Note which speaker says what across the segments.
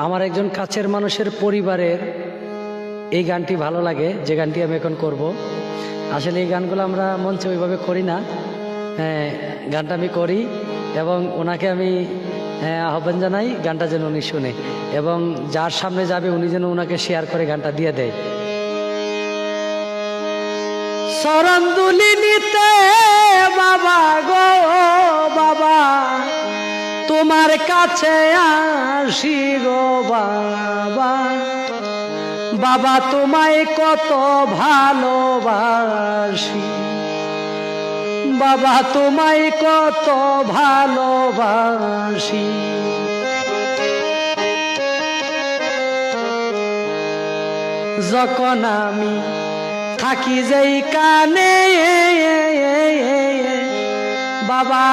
Speaker 1: আমার একজন কাছের মানুষের পরিবারের এই গানটি ভালো লাগে, যে গানটি আমি এখন করব। আসলে এই গানগুলো আমরা মঞ্চে ওইভাবে করি না, গানটা আমি করি এবং ওনাকে আমি আহ্বান জানাই গানটা যেন উনি শুনে এবং যার সামনে যাবে উনি যেন ওনাকে শেয়ার করে গানটা দিয়ে দেয়। শরণদুলি নিতে বাবা গো বাবা, তোমার কাছে আসি গো বাবা, বাবা তোমায় কত ভালোবাসি, বাবা তোমায় কত ভালোবাসি। যখন আমি থাকি যেই কানে বাবা,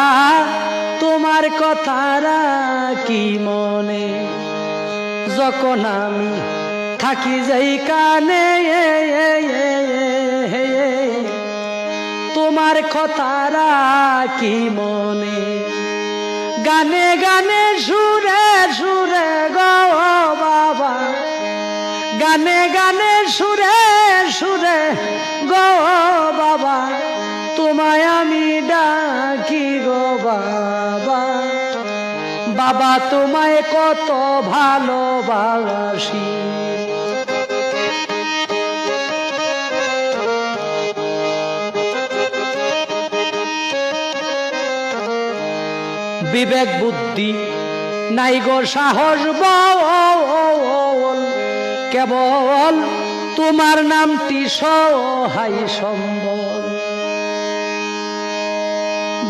Speaker 1: তোমার কথা রাখি মনে। যখন আমি থাকি যেই কানে তোমার কথা রাখি মনে। গানে গানে সুরে সুরে গো বাবা, গানে গানে সুরে সুরে গো বাবা, তোমায় আমি ডাকি গো বাবা, বাবা তোমায় কত ভালোবাসি। বিবেক বুদ্ধি নাই গো সাহস বল, কেবল তোমার নামটি সহায় সম্বল।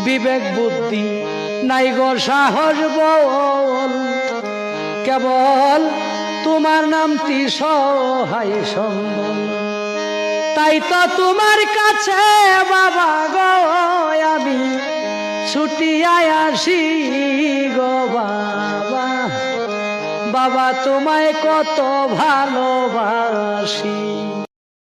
Speaker 1: বিবেক বুদ্ধি নাই গো সাহস বল, কেবল তোমার নামটি সহায় সম্বল। তাই তো তোমার কাছে বাবা গো আমি ছুটিয়ায় আসি গো বাবা, বাবা তোমায় কত ভালোবাসি।